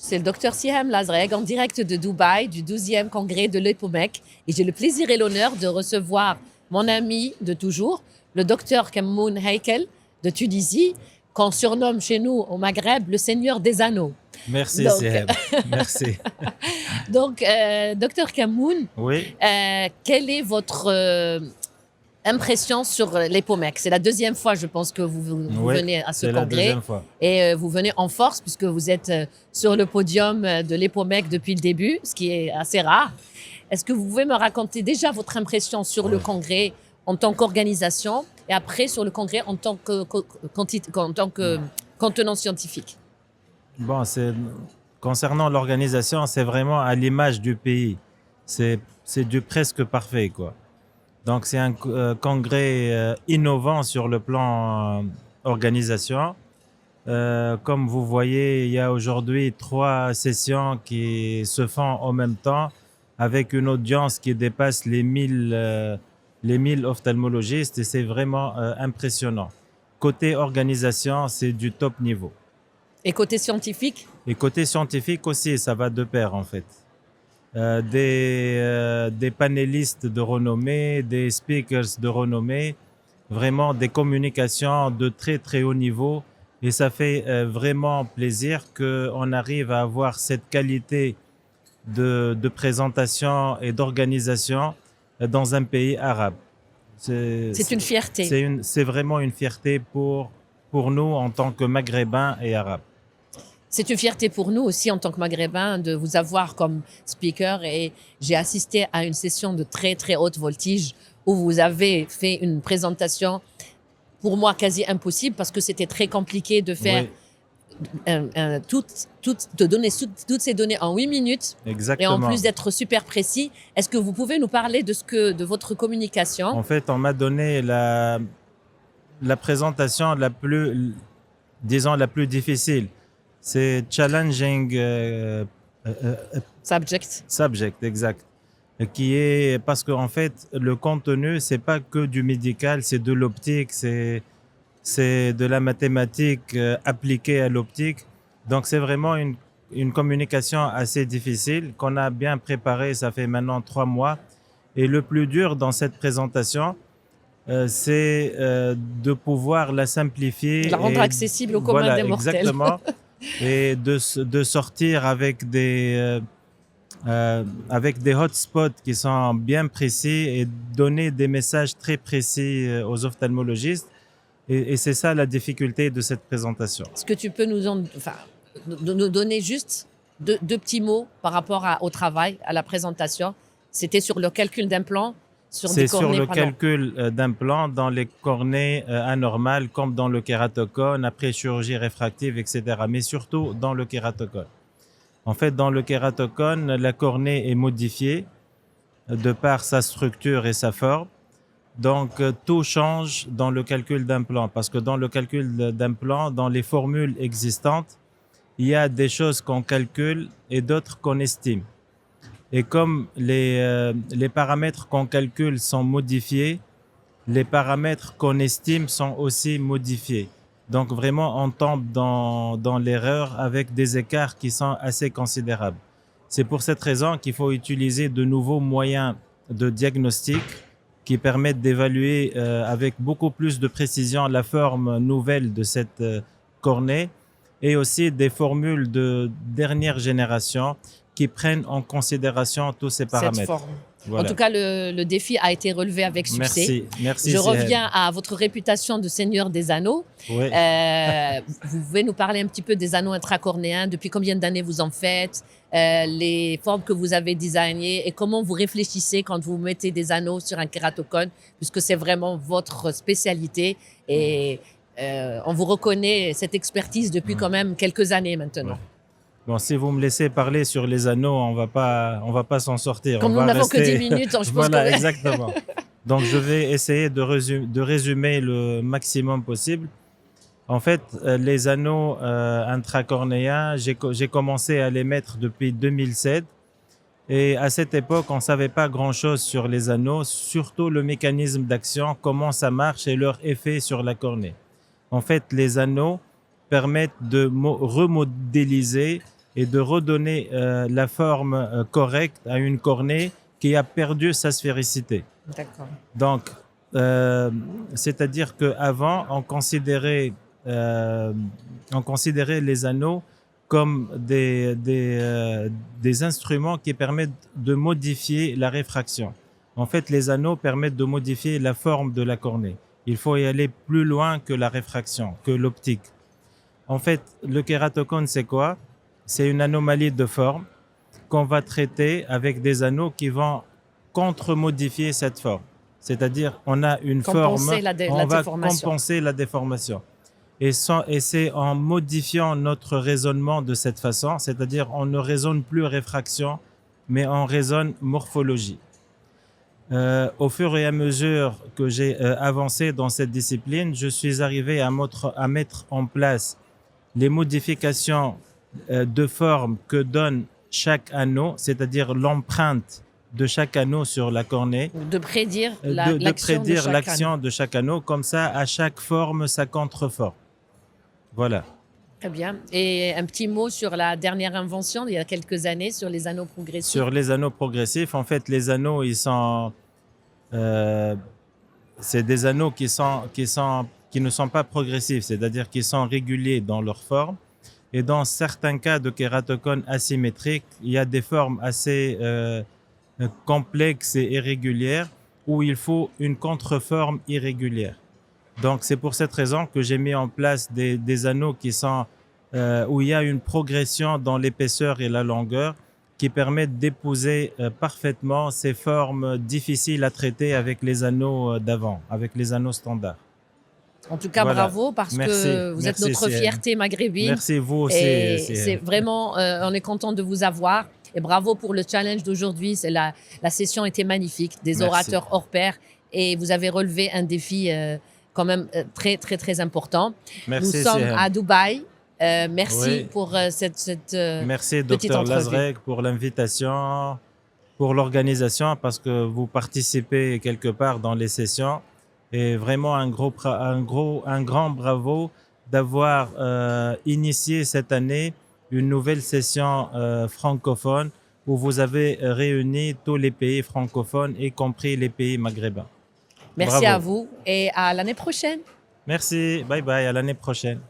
c'est le docteur Siham Lazreg en direct de Dubaï du 12e congrès de l'EPOMEC et j'ai le plaisir et l'honneur de recevoir mon ami de toujours, le docteur Kamoun Heikel de Tunisie, qu'on surnomme chez nous au Maghreb le Seigneur des Anneaux. Merci, Siham. Merci. Donc, docteur Kamoun, Oui. quelle est votre impression sur l'EPOMEC? C'est la deuxième fois, je pense, que vous venez à ce congrès. C'est la deuxième fois. Et vous venez en force puisque vous êtes sur le podium de l'EPOMEC depuis le début, ce qui est assez rare. Est-ce que vous pouvez me raconter déjà votre impression sur le congrès en tant qu'organisation et après sur le congrès en tant que contenant scientifique? Bon, concernant l'organisation, c'est vraiment à l'image du pays. C'est du presque parfait, quoi. Donc, c'est un congrès innovant sur le plan organisation. Comme vous voyez, il y a aujourd'hui 3 sessions qui se font en même temps avec une audience qui dépasse les 1000 ophtalmologistes et c'est vraiment impressionnant. Côté organisation, c'est du top niveau. Et côté scientifique? Et côté scientifique aussi, ça va de pair en fait. Des panélistes de renommée, des speakers de renommée, vraiment des communications de très très haut niveau et ça fait vraiment plaisir qu'on arrive à avoir cette qualité de présentation et d'organisation dans un pays arabe. C'est une fierté. C'est vraiment une fierté pour nous en tant que Maghrébins et Arabes. C'est une fierté pour nous aussi en tant que Maghrébins de vous avoir comme speaker et j'ai assisté à une session de très très haute voltige où vous avez fait une présentation pour moi quasi impossible parce que c'était très compliqué de faire de donner toutes ces données en 8 minutes. Exactement. Et en plus d'être super précis. Est-ce que vous pouvez nous parler de votre communication? En fait, on m'a donné la présentation la plus difficile. C'est challenging subject, exact. Qui est parce qu'en fait, le contenu, c'est pas que du médical, c'est de l'optique, c'est de la mathématique appliquée à l'optique. Donc, c'est vraiment une communication assez difficile qu'on a bien préparée. Ça fait maintenant 3 mois. Et le plus dur dans cette présentation, c'est de pouvoir la simplifier. La rendre accessible au commun des mortels. Exactement. Et de sortir avec des hotspots qui sont bien précis et donner des messages très précis aux ophtalmologistes. Et c'est ça la difficulté de cette présentation. Est-ce que tu peux nous donner juste deux petits mots par rapport au travail, à la présentation? C'était sur le calcul d'implants? C'est sur le calcul d'implants dans les cornées anormales comme dans le kératocone, après chirurgie réfractive, etc. Mais surtout dans le kératocone. En fait, dans le kératocone, la cornée est modifiée de par sa structure et sa forme. Donc, tout change dans le calcul d'implant parce que dans le calcul d'implant, dans les formules existantes, il y a des choses qu'on calcule et d'autres qu'on estime. Et comme les paramètres qu'on calcule sont modifiés, les paramètres qu'on estime sont aussi modifiés. Donc vraiment, on tombe dans l'erreur avec des écarts qui sont assez considérables. C'est pour cette raison qu'il faut utiliser de nouveaux moyens de diagnostic qui permettent d'évaluer avec beaucoup plus de précision la forme nouvelle de cette cornée et aussi des formules de dernière génération qui prennent en considération tous ces paramètres. Cette forme. Voilà. En tout cas, le défi a été relevé avec succès. Merci. Je reviens à votre réputation de Seigneur des Anneaux. Oui. Vous pouvez nous parler un petit peu des anneaux intracornéens, depuis combien d'années vous en faites, les formes que vous avez designées et comment vous réfléchissez quand vous mettez des anneaux sur un kératocone, puisque c'est vraiment votre spécialité et on vous reconnaît cette expertise depuis quand même quelques années maintenant. Ouais. Bon, si vous me laissez parler sur les anneaux, on va pas s'en sortir. Comme nous n'avons que 10 minutes, je pense voilà, exactement. Donc, je vais essayer de résumer le maximum possible. En fait, les anneaux intracornéens, j'ai commencé à les mettre depuis 2007. Et à cette époque, on ne savait pas grand-chose sur les anneaux, surtout le mécanisme d'action, comment ça marche et leur effet sur la cornée. En fait, les anneaux permettent de remodéliser et de redonner la forme correcte à une cornée qui a perdu sa sphéricité. D'accord. Donc, c'est-à-dire qu'avant, on considérait les anneaux comme des instruments qui permettent de modifier la réfraction. En fait, les anneaux permettent de modifier la forme de la cornée. Il faut y aller plus loin que la réfraction, que l'optique. En fait, le kératocone, c'est quoi? C'est une anomalie de forme qu'on va traiter avec des anneaux qui vont contre-modifier cette forme. C'est-à-dire, on a une forme, on va compenser la déformation. Et c'est en modifiant notre raisonnement de cette façon, c'est-à-dire on ne raisonne plus réfraction, mais on raisonne morphologie. Au fur et à mesure que j'ai avancé dans cette discipline, je suis arrivé à mettre en place les modifications de forme que donne chaque anneau, c'est-à-dire l'empreinte de chaque anneau sur la cornée. De prédire l'action de chaque anneau, comme ça, à chaque forme, sa contreforme. Voilà. Très bien. Et un petit mot sur la dernière invention, il y a quelques années, sur les anneaux progressifs. Sur les anneaux progressifs, en fait, les anneaux, c'est des anneaux qui ne sont pas progressifs, c'est-à-dire qui sont réguliers dans leur forme. Et dans certains cas de kératocone asymétrique, il y a des formes assez complexes et irrégulières où il faut une contreforme irrégulière. Donc, c'est pour cette raison que j'ai mis en place des anneaux où il y a une progression dans l'épaisseur et la longueur qui permettent d'épouser parfaitement ces formes difficiles à traiter avec les anneaux d'avant, avec les anneaux standards. En tout cas, voilà. Bravo, parce que vous êtes notre fierté maghrébine. Merci, vous aussi. Et c'est vraiment, on est content de vous avoir. Et bravo pour le challenge d'aujourd'hui. La session était magnifique, des orateurs hors pair. Et vous avez relevé un défi quand même très, très, très important. Merci, nous sommes à Dubaï. Merci pour cette merci, petite Dr entrevue. Lazreg, pour l'invitation, pour l'organisation, parce que vous participez quelque part dans les sessions. Et vraiment un grand bravo d'avoir initié cette année une nouvelle session francophone où vous avez réuni tous les pays francophones, y compris les pays maghrébins. Merci à vous et à l'année prochaine. Merci, bye bye, à l'année prochaine.